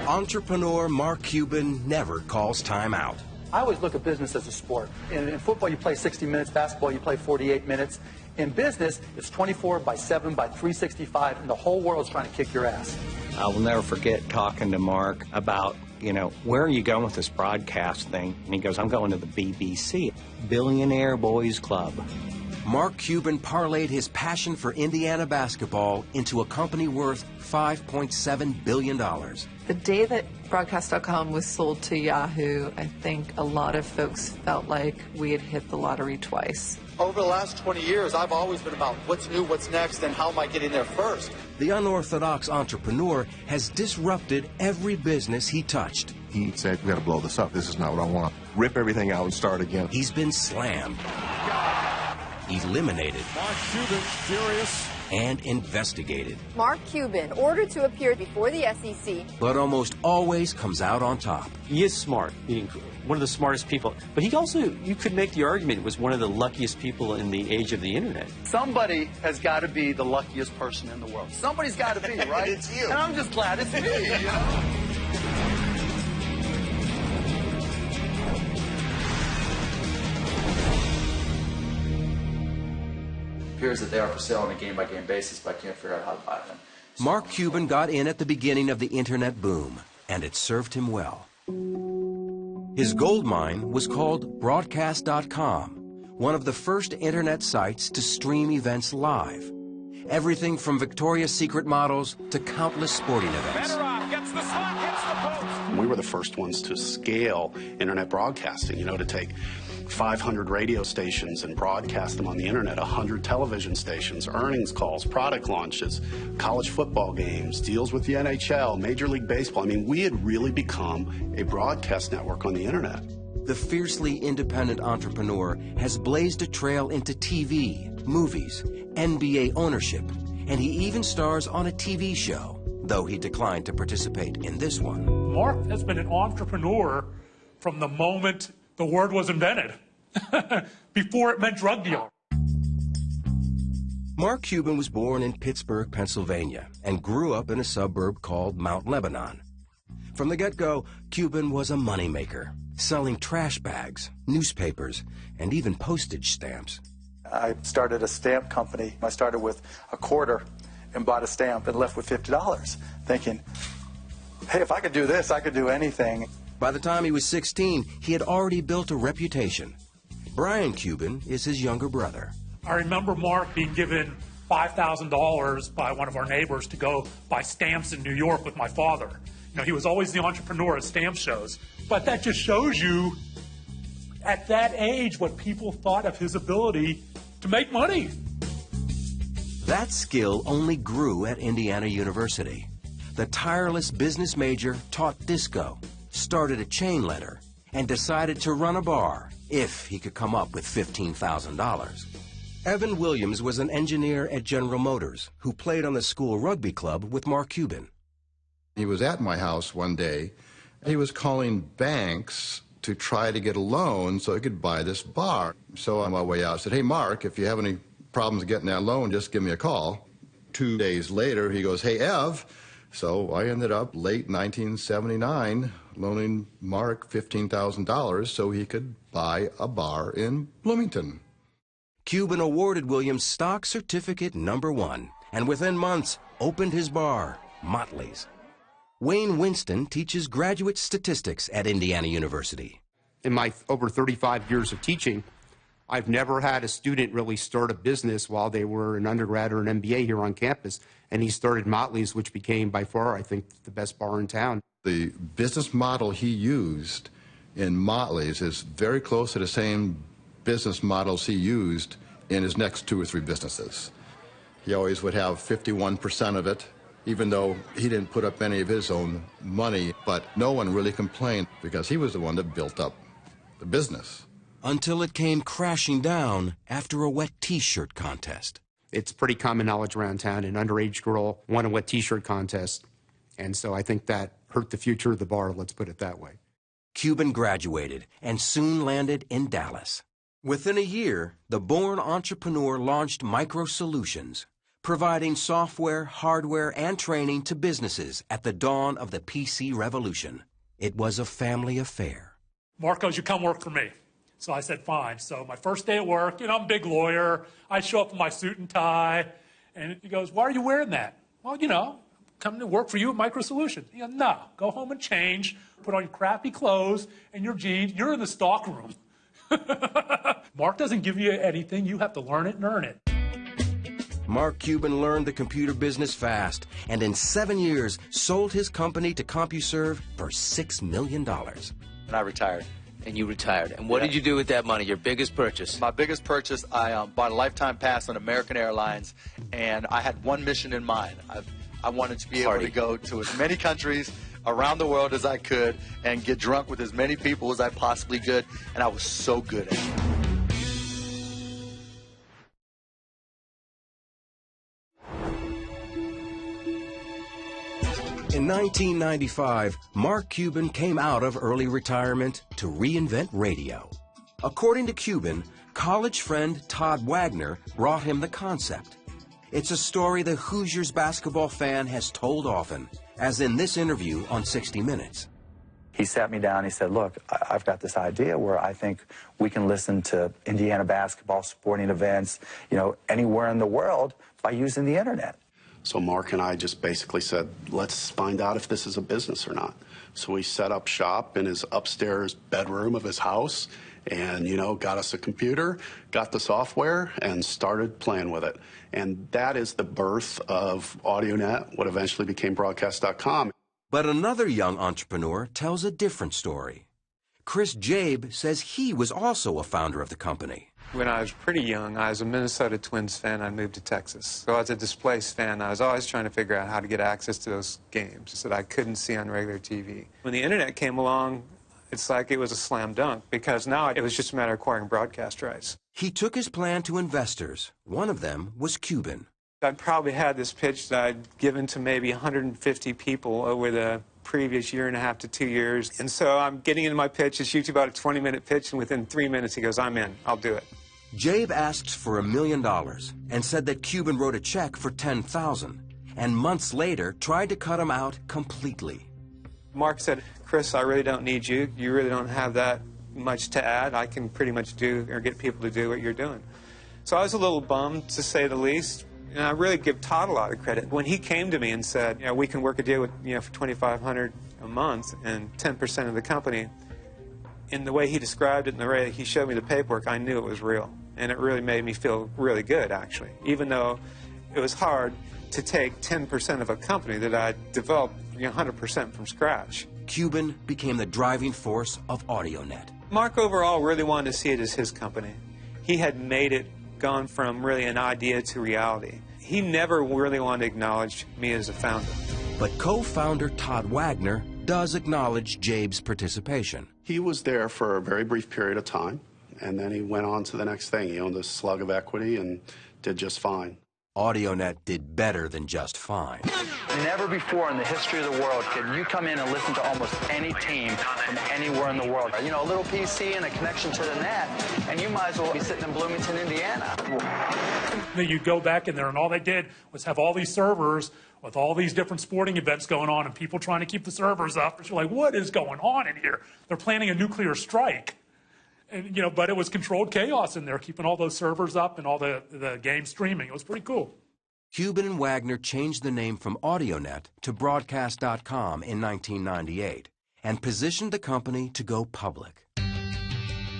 Entrepreneur Mark Cuban never calls time out. I always look at business as a sport. In football, you play 60 minutes. Basketball, you play 48 minutes. In business, it's 24/7/365, and the whole world's trying to kick your ass. I will never forget talking to Mark about, where are you going with this broadcast thing? And he goes, I'm going to the BBC, Billionaire Boys Club. Mark Cuban parlayed his passion for Indiana basketball into a company worth $5.7 billion. The day that Broadcast.com was sold to Yahoo, I think a lot of folks felt like we had hit the lottery twice. Over the last 20 years, I've always been about what's new, what's next, and how am I getting there first. The unorthodox entrepreneur has disrupted every business he touched. He said, we got to blow this up. This is not what I want. Rip everything out and start again. He's been slammed, eliminated, Mark Cuban, furious, and investigated. Mark Cuban, ordered to appear before the SEC. But almost always comes out on top. He is smart, one of the smartest people. But he also, you could make the argument, was one of the luckiest people in the age of the internet. Somebody has got to be the luckiest person in the world. Somebody's got to be, right? It's you. And I'm just glad it's me, Appears that they are for sale on a game-by-game basis, but I can't figure out how to buy them. Mark Cuban got in at the beginning of the internet boom, and it served him well. His gold mine was called Broadcast.com, one of the first internet sites to stream events live. Everything from Victoria's Secret models to countless sporting events. gets the slot, hits the post. We were the first ones to scale internet broadcasting, to take 500 radio stations and broadcast them on the internet, 100 television stations, earnings calls, product launches, college football games, deals with the NHL, Major League Baseball. I mean, we had really become a broadcast network on the internet. The fiercely independent entrepreneur has blazed a trail into TV, movies, NBA ownership, and he even stars on a TV show, though he declined to participate in this one. Mark has been an entrepreneur from the moment the word was invented, before it meant drug dealer. Mark Cuban was born in Pittsburgh, Pennsylvania, and grew up in a suburb called Mount Lebanon. From the get-go, Cuban was a moneymaker, selling trash bags, newspapers, and even postage stamps. I started a stamp company. I started with a quarter and bought a stamp and left with $50, thinking, hey, if I could do this, I could do anything. By the time he was 16, he had already built a reputation. Brian Cuban is his younger brother. I remember Mark being given $5,000 by one of our neighbors to go buy stamps in New York with my father. He was always the entrepreneur at stamp shows. But that just shows you, at that age, what people thought of his ability to make money. That skill only grew at Indiana University. The tireless business major taught disco, started a chain letter, and decided to run a bar if he could come up with $15,000. Evan Williams was an engineer at General Motors who played on the school rugby club with Mark Cuban. He was at my house one day. He was calling banks to try to get a loan so he could buy this bar. So on my way out, I said, hey, Mark, if you have any problems getting that loan, just give me a call. 2 days later, he goes, hey, Ev. So I ended up, late 1979, loaning Mark $15,000 so he could buy a bar in Bloomington. Cuban awarded Williams stock certificate #1, and within months, opened his bar, Motley's. Wayne Winston teaches graduate statistics at Indiana University. In my over 35 years of teaching, I've never had a student really start a business while they were an undergrad or an MBA here on campus, and he started Motley's, which became by far, I think, the best bar in town. The business model he used in Motley's is very close to the same business models he used in his next 2 or 3 businesses. He always would have 51% of it, even though he didn't put up any of his own money, but no one really complained because he was the one that built up the business. Until it came crashing down after a wet T-shirt contest. It's pretty common knowledge around town. An underage girl won a wet T-shirt contest, and so I think that hurt the future of the bar, let's put it that way. Cuban graduated and soon landed in Dallas. Within a year, the born entrepreneur launched Micro Solutions, providing software, hardware, and training to businesses at the dawn of the PC revolution. It was a family affair. Mark goes, you come work for me. So I said, fine. So my first day at work, I'm a big lawyer. I show up in my suit and tie. And he goes, why are you wearing that? Well, come to work for you at Micro Solutions. He goes, no, go home and change, put on your crappy clothes and your jeans. You're in the stock room. Mark doesn't give you anything. You have to learn it and earn it. Mark Cuban learned the computer business fast, and in 7 years sold his company to CompuServe for $6 million. And I retired. And you retired. And what did you do with that money, your biggest purchase? My biggest purchase, I bought a lifetime pass on American Airlines, and I had one mission in mind. I wanted to be able to go to as many countries around the world as I could and get drunk with as many people as I possibly could, and I was so good at it. In 1995, Mark Cuban came out of early retirement to reinvent radio. According to Cuban, college friend Todd Wagner brought him the concept. It's a story the Hoosiers basketball fan has told often, as in this interview on 60 Minutes. He sat me down, he said, look, I've got this idea where I think we can listen to Indiana basketball, sporting events, anywhere in the world by using the internet. So Mark and I just basically said, let's find out if this is a business or not. So we set up shop in his upstairs bedroom of his house and, got us a computer, got the software, and started playing with it. And that is the birth of AudioNet, what eventually became Broadcast.com. But another young entrepreneur tells a different story. Chris Jabe says he was also a founder of the company. When I was pretty young, I was a Minnesota Twins fan. I moved to Texas. So I was a displaced fan. I was always trying to figure out how to get access to those games that I couldn't see on regular TV. When the internet came along, it's like it was a slam dunk, because now it was just a matter of acquiring broadcast rights. He took his plan to investors. One of them was Cuban. I probably had this pitch that I'd given to maybe 150 people over the previous year and a half to 2 years. And so I'm getting into my pitch. It's usually about a 20-minute pitch, and within 3 minutes he goes, I'm in. I'll do it. Jabe asked for $1 million and said that Cuban wrote a check for $10,000, and months later tried to cut him out completely. Mark said, Chris, I really don't need you. You really don't have that much to add. I can pretty much do or get people to do what you're doing. So I was a little bummed, to say the least. And I really give Todd a lot of credit. When he came to me and said, we can work a deal with, for $2,500 a month and 10% of the company, in the way he described it and the way he showed me the paperwork, I knew it was real. And it really made me feel really good, actually, even though it was hard to take 10% of a company that I developed 100% from scratch. Cuban became the driving force of AudioNet. Mark overall really wanted to see it as his company. He had made it, gone from really an idea to reality. He never really wanted to acknowledge me as a founder. But co-founder Todd Wagner does acknowledge Jabe's participation. He was there for a very brief period of time, and then he went on to the next thing. He owned a slug of equity and did just fine. AudioNet did better than just fine. Never before in the history of the world can you come in and listen to almost any team from anywhere in the world. A little PC and a connection to the net, and you might as well be sitting in Bloomington, Indiana. You go back in there, and all they did was have all these servers with all these different sporting events going on and people trying to keep the servers up. You're like, what is going on in here? They're planning a nuclear strike. And, but it was controlled chaos in there, keeping all those servers up and all the game streaming. It was pretty cool. Cuban and Wagner changed the name from AudioNet to Broadcast.com in 1998 and positioned the company to go public.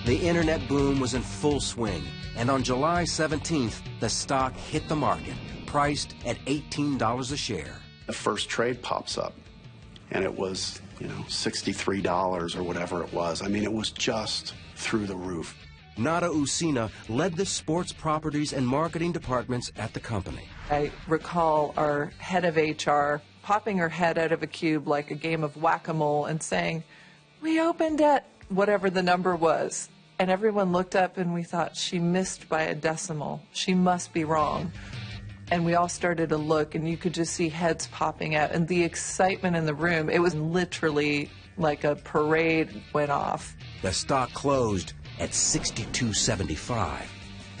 The internet boom was in full swing, and on July 17th, the stock hit the market, priced at $18 a share. The first trade pops up, and it was, $63 or whatever it was. I mean, it was just through the roof. Nada Usina led the sports properties and marketing departments at the company. I recall our head of HR popping her head out of a cube like a game of whack-a-mole and saying, we opened at whatever the number was. And everyone looked up and we thought, she missed by a decimal. She must be wrong. And we all started to look, and you could just see heads popping out. And the excitement in the room, it was literally like a parade went off. The stock closed at $62.75.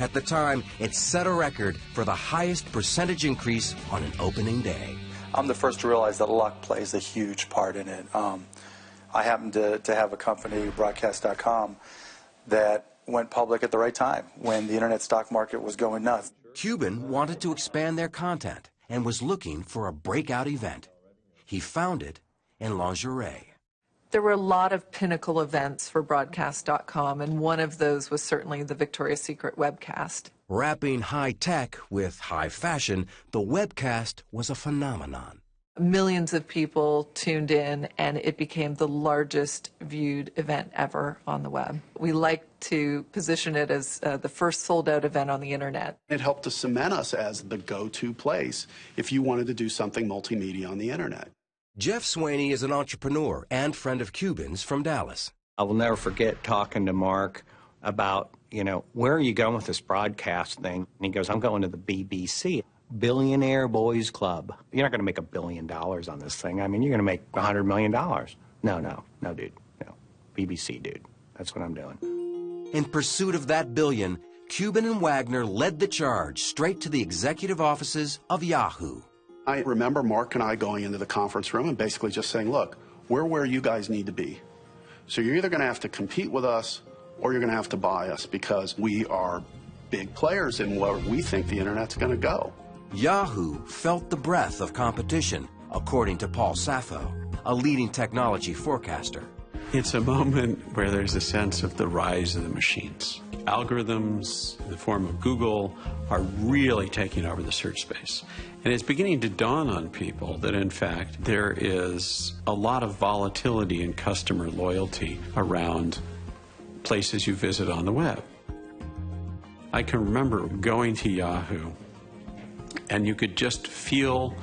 At the time, it set a record for the highest percentage increase on an opening day. I'm the first to realize that luck plays a huge part in it. I happened to have a company, broadcast.com, that went public at the right time when the internet stock market was going nuts. Cuban wanted to expand their content and was looking for a breakout event. He found it in lingerie. There were a lot of pinnacle events for broadcast.com, and one of those was certainly the Victoria's Secret webcast. Wrapping high tech with high fashion, the webcast was a phenomenon. Millions of people tuned in, and it became the largest viewed event ever on the web. We like to position it as the first sold-out event on the internet. It helped to cement us as the go-to place if you wanted to do something multimedia on the internet. Jeff Swaney is an entrepreneur and friend of Cuban's from Dallas. I will never forget talking to Mark about, where are you going with this broadcast thing? And he goes, I'm going to the BBC. Billionaire Boys Club. You're not going to make $1 billion on this thing. I mean, you're going to make $100 million. No, dude. No. BBC, dude. That's what I'm doing. In pursuit of that billion, Cuban and Wagner led the charge straight to the executive offices of Yahoo. I remember Mark and I going into the conference room and basically just saying, look, we're where you guys need to be. So you're either going to have to compete with us or you're going to have to buy us because we are big players in where we think the internet's going to go. Yahoo felt the breath of competition, according to Paul Sappho, a leading technology forecaster. It's a moment where there's a sense of the rise of the machines. Algorithms in the form of Google are really taking over the search space. And it's beginning to dawn on people that, in fact, there is a lot of volatility in customer loyalty around places you visit on the web. I can remember going to Yahoo, and you could just feel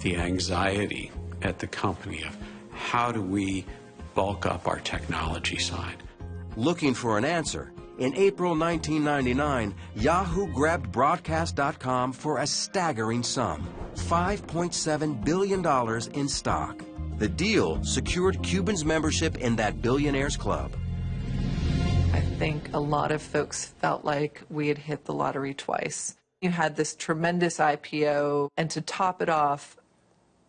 the anxiety at the company of how do we bulk up our technology side. Looking for an answer, in April 1999, Yahoo grabbed Broadcast.com for a staggering sum, $5.7 billion in stock. The deal secured Cuban's membership in that Billionaires Club. I think a lot of folks felt like we had hit the lottery twice. You had this tremendous IPO, and to top it off,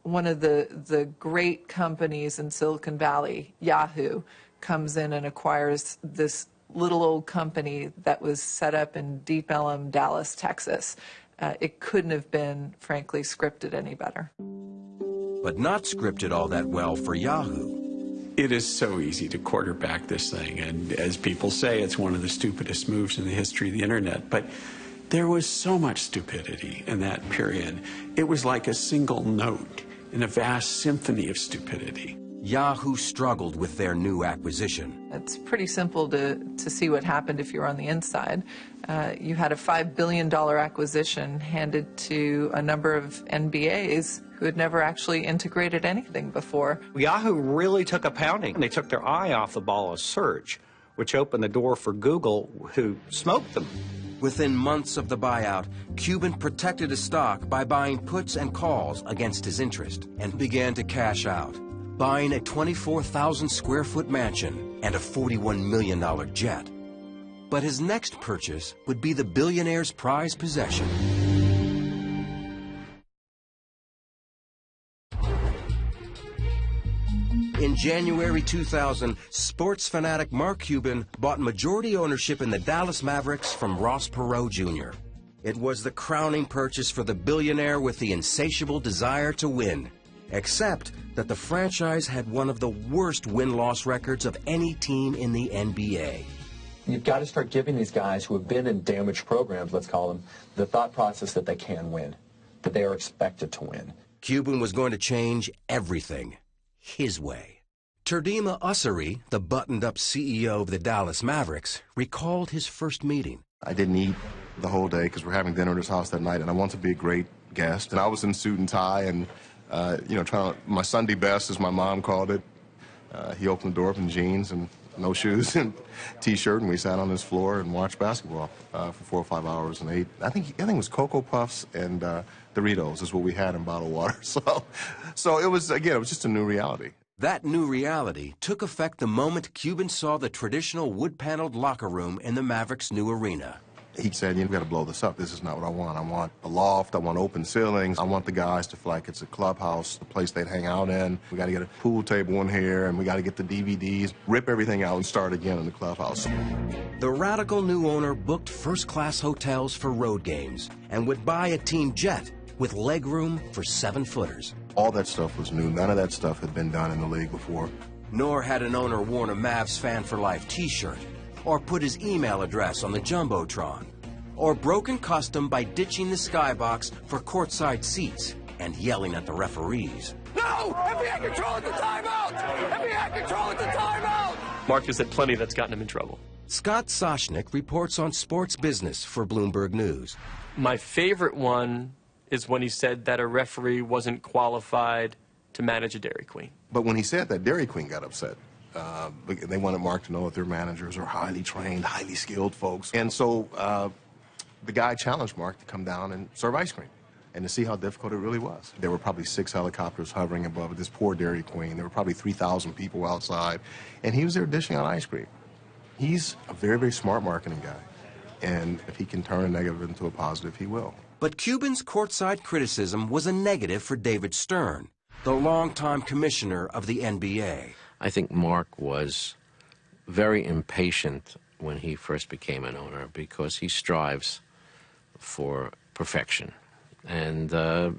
one of the great companies in Silicon Valley, Yahoo, comes in and acquires this little old company that was set up in Deep Ellum, Dallas, Texas. It couldn't have been, frankly, scripted any better. But not scripted all that well for Yahoo. It is so easy to quarterback this thing, and as people say, it's one of the stupidest moves in the history of the internet. But there was so much stupidity in that period. It was like a single note in a vast symphony of stupidity. Yahoo struggled with their new acquisition. It's pretty simple to see what happened if you're on the inside. You had a $5 billion acquisition handed to a number of NBAs who had never actually integrated anything before. Yahoo really took a pounding. They took their eye off the ball of search, which opened the door for Google, who smoked them. Within months of the buyout, Cuban protected his stock by buying puts and calls against his interest and began to cash out, buying a 24,000 square foot mansion and a $41 million jet. But his next purchase would be the billionaire's prized possession. In January 2000, sports fanatic Mark Cuban bought majority ownership in the Dallas Mavericks from Ross Perot Jr. It was the crowning purchase for the billionaire with the insatiable desire to win, except that the franchise had one of the worst win-loss records of any team in the NBA. You've got to start giving these guys who have been in damaged programs, let's call them, the thought process that they can win, that they are expected to win. Cuban was going to change everything his way. Turdima Ussery, the buttoned-up CEO of the Dallas Mavericks, recalled his first meeting. I didn't eat the whole day because we're having dinner at his house that night, and I wanted to be a great guest. And I was in suit and tie and, trying to, my Sunday best, as my mom called it. He opened the door up in jeans and no shoes and T-shirt, and we sat on his floor and watched basketball for 4 or 5 hours and ate. I think it was Cocoa Puffs and Doritos is what we had in bottled water. So it was, again, it was just a new reality. That new reality took effect the moment Cuban saw the traditional wood-paneled locker room in the Mavericks' new arena. He said, you've got to blow this up. This is not what I want. I want a loft. I want open ceilings. I want the guys to feel like it's a clubhouse, a place they'd hang out in. We got to get a pool table in here, and we got to get the DVDs, rip everything out, and start again in the clubhouse. The radical new owner booked first-class hotels for road games and would buy a team jet with legroom for 7-footers. All that stuff was new. None of that stuff had been done in the league before. Nor had an owner worn a Mavs Fan for Life t-shirt, or put his email address on the Jumbotron, or broken custom by ditching the skybox for courtside seats and yelling at the referees. No! NBA control at the timeout! NBA control at the timeout! Mark has said plenty that's gotten him in trouble. Scott Soshnick reports on sports business for Bloomberg News. My favorite one is when he said that a referee wasn't qualified to manage a Dairy Queen. But when he said that, Dairy Queen got upset. They wanted Mark to know that their managers are highly trained, highly skilled folks. And so the guy challenged Mark to come down and serve ice cream and to see how difficult it really was. There were probably 6 helicopters hovering above this poor Dairy Queen. There were probably 3,000 people outside, and he was there dishing out ice cream. He's a very, very smart marketing guy, and if he can turn a negative into a positive, he will. But Cuban's courtside criticism was a negative for David Stern, the longtime commissioner of the NBA. I think Mark was very impatient when he first became an owner because he strives for perfection. And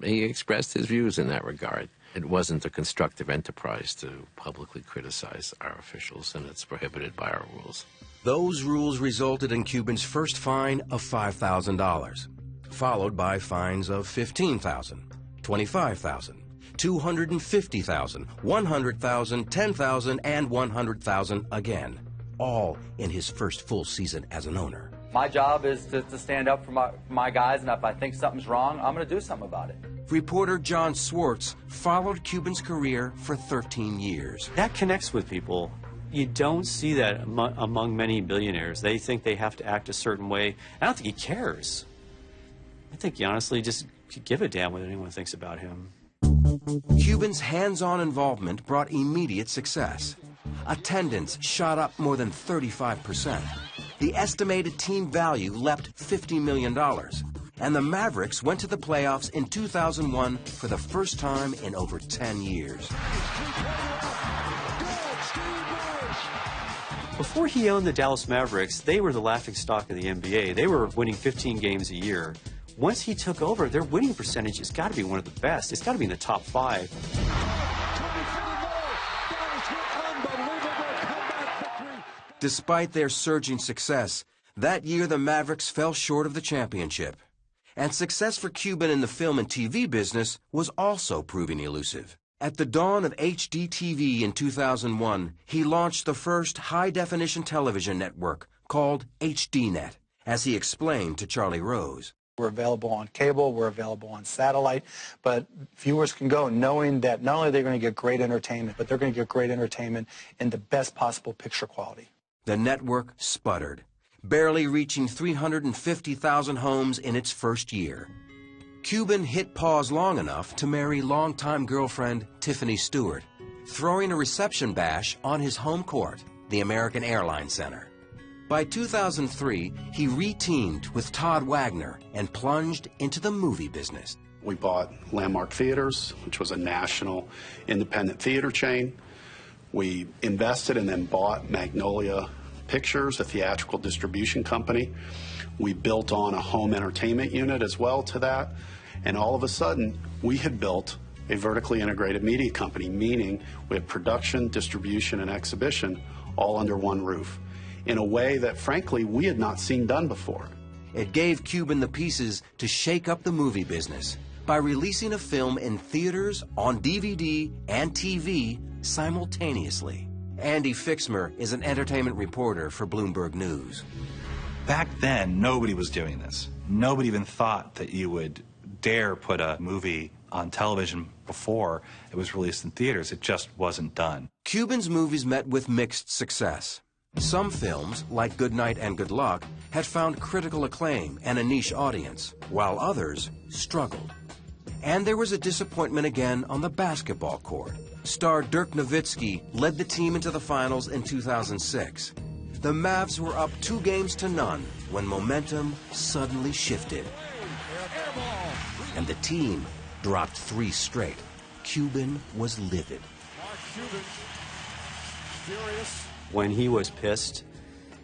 he expressed his views in that regard. It wasn't a constructive enterprise to publicly criticize our officials, and it's prohibited by our rules. Those rules resulted in Cuban's first fine of $5,000, followed by fines of $15,000, $25,000, $250,000, $100,000, $10,000, and $100,000 again, all in his first full season as an owner. My job is to stand up for my guys, and if I think something's wrong, I'm going to do something about it. Reporter John Swartz followed Cuban's career for 13 years. That connects with people. You don't see that among many billionaires. They think they have to act a certain way. I don't think he cares. I think he honestly just could give a damn what anyone thinks about him. Cuban's hands-on involvement brought immediate success. Attendance shot up more than 35%. The estimated team value leapt $50 million. And the Mavericks went to the playoffs in 2001 for the first time in over 10 years. Before he owned the Dallas Mavericks, they were the laughingstock of the NBA. They were winning 15 games a year. Once he took over, their winning percentage has got to be one of the best. It's got to be in the top 5. Despite their surging success, that year the Mavericks fell short of the championship. And success for Cuban in the film and TV business was also proving elusive. At the dawn of HD TV in 2001, he launched the first high-definition television network called HDNet, as he explained to Charlie Rose. We're available on cable, we're available on satellite, but viewers can go knowing that not only are they going to get great entertainment, but they're going to get great entertainment in the best possible picture quality. The network sputtered, barely reaching 350,000 homes in its first year. Cuban hit pause long enough to marry longtime girlfriend Tiffany Stewart, throwing a reception bash on his home court, the American Airlines Center. By 2003, he re-teamed with Todd Wagner and plunged into the movie business. We bought Landmark Theaters, which was a national independent theater chain. We invested and then bought Magnolia Pictures, a theatrical distribution company. We built on a home entertainment unit as well to that. And all of a sudden, we had built a vertically integrated media company, meaning we had production, distribution, and exhibition all under one roof, in a way that, frankly, we had not seen done before. It gave Cuban the pieces to shake up the movie business by releasing a film in theaters, on DVD, and TV simultaneously. Andy Fixmer is an entertainment reporter for Bloomberg News. Back then, nobody was doing this. Nobody even thought that you would dare put a movie on television before it was released in theaters. It just wasn't done. Cuban's movies met with mixed success. Some films, like Good Night and Good Luck, had found critical acclaim and a niche audience, while others struggled. And there was a disappointment again on the basketball court. Star Dirk Nowitzki led the team into the finals in 2006. The Mavs were up 2-0 when momentum suddenly shifted. And the team dropped 3 straight. Cuban was livid. When he was pissed,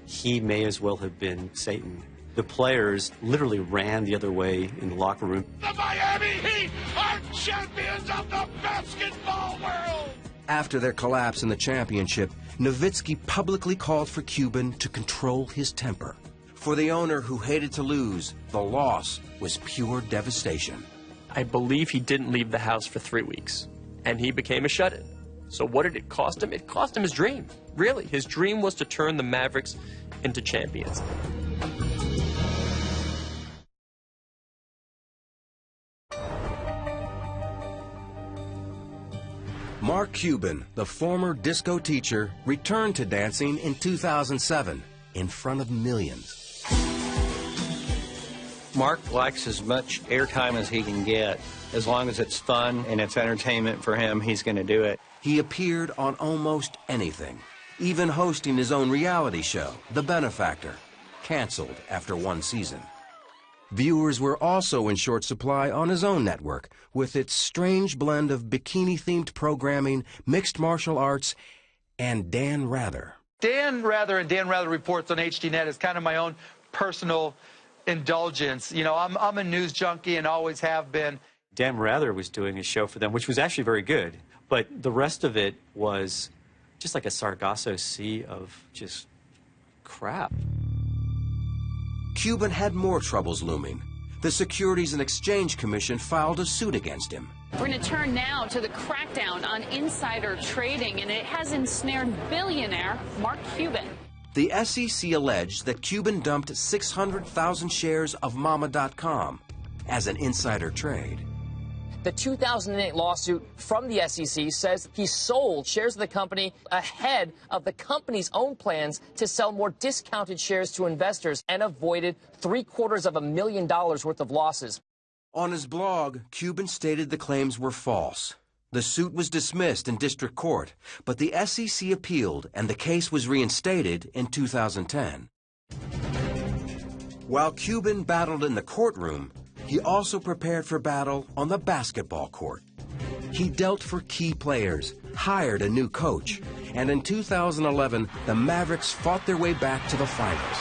he may as well have been Satan. The players literally ran the other way in the locker room. The Miami Heat are champions of the basketball world! After their collapse in the championship, Nowitzki publicly called for Cuban to control his temper. For the owner who hated to lose, the loss was pure devastation. I believe he didn't leave the house for 3 weeks, and he became a shut-in. So what did it cost him? It cost him his dream. Really, his dream was to turn the Mavericks into champions. Mark Cuban, the former disco teacher, returned to dancing in 2007 in front of millions. Mark likes as much airtime as he can get. As long as it's fun and it's entertainment for him, he's going to do it. He appeared on almost anything, even hosting his own reality show, The Benefactor, canceled after 1 season. Viewers were also in short supply on his own network, with its strange blend of bikini-themed programming, mixed martial arts, and Dan Rather. Dan Rather and Dan Rather Reports on HDNet is kind of my own personal indulgence. You know, I'm a news junkie and always have been. Dan Rather was doing a show for them, which was actually very good, but the rest of it was just like a Sargasso Sea of just crap. Cuban had more troubles looming. The Securities and Exchange Commission filed a suit against him. We're going to turn now to the crackdown on insider trading, and it has ensnared billionaire Mark Cuban. The SEC alleged that Cuban dumped 600,000 shares of Mama.com as an insider trade. The 2008 lawsuit from the SEC says he sold shares of the company ahead of the company's own plans to sell more discounted shares to investors and avoided $750,000 worth of losses. On his blog, Cuban stated the claims were false. The suit was dismissed in district court, but the SEC appealed and the case was reinstated in 2010. While Cuban battled in the courtroom, he also prepared for battle on the basketball court. He dealt for key players, hired a new coach, and in 2011, the Mavericks fought their way back to the finals.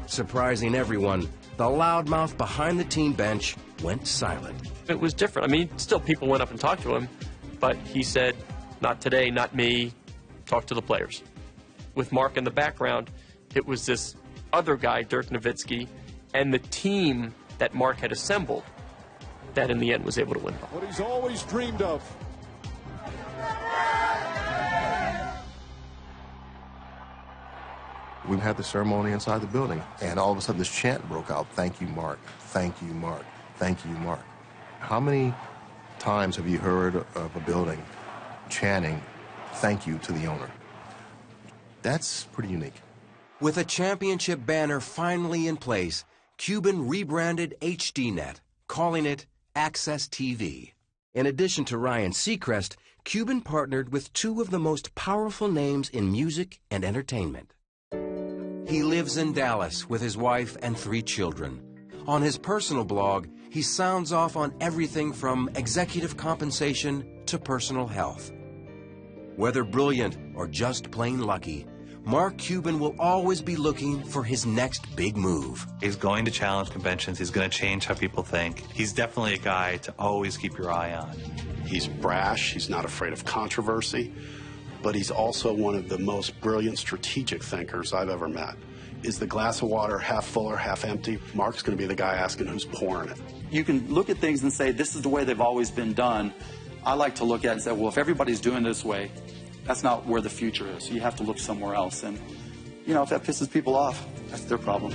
Surprising everyone, the loudmouth behind the team bench went silent. It was different. I mean, still people went up and talked to him, but he said, not today, not me, talk to the players. With Mark in the background, it was this other guy, Dirk Nowitzki, and the team that Mark had assembled that in the end was able to win. What he's always dreamed of. We had the ceremony inside the building, and all of a sudden this chant broke out, "Thank you, Mark. Thank you, Mark. Thank you, Mark." How many times have you heard of a building chanting, "Thank you" to the owner? That's pretty unique. With a championship banner finally in place, Cuban rebranded HDNet, calling it AXS TV. In addition to Ryan Seacrest, Cuban partnered with 2 of the most powerful names in music and entertainment. He lives in Dallas with his wife and 3 children. On his personal blog, he sounds off on everything from executive compensation to personal health. Whether brilliant or just plain lucky, Mark Cuban will always be looking for his next big move. He's going to challenge conventions. He's going to change how people think. He's definitely a guy to always keep your eye on. He's brash. He's not afraid of controversy. But he's also one of the most brilliant strategic thinkers I've ever met. Is the glass of water half full or half empty? Mark's going to be the guy asking who's pouring it. You can look at things and say, this is the way they've always been done. I like to look at it and say, well, if everybody's doing this way, that's not where the future is. You have to look somewhere else. And, you know, if that pisses people off, that's their problem.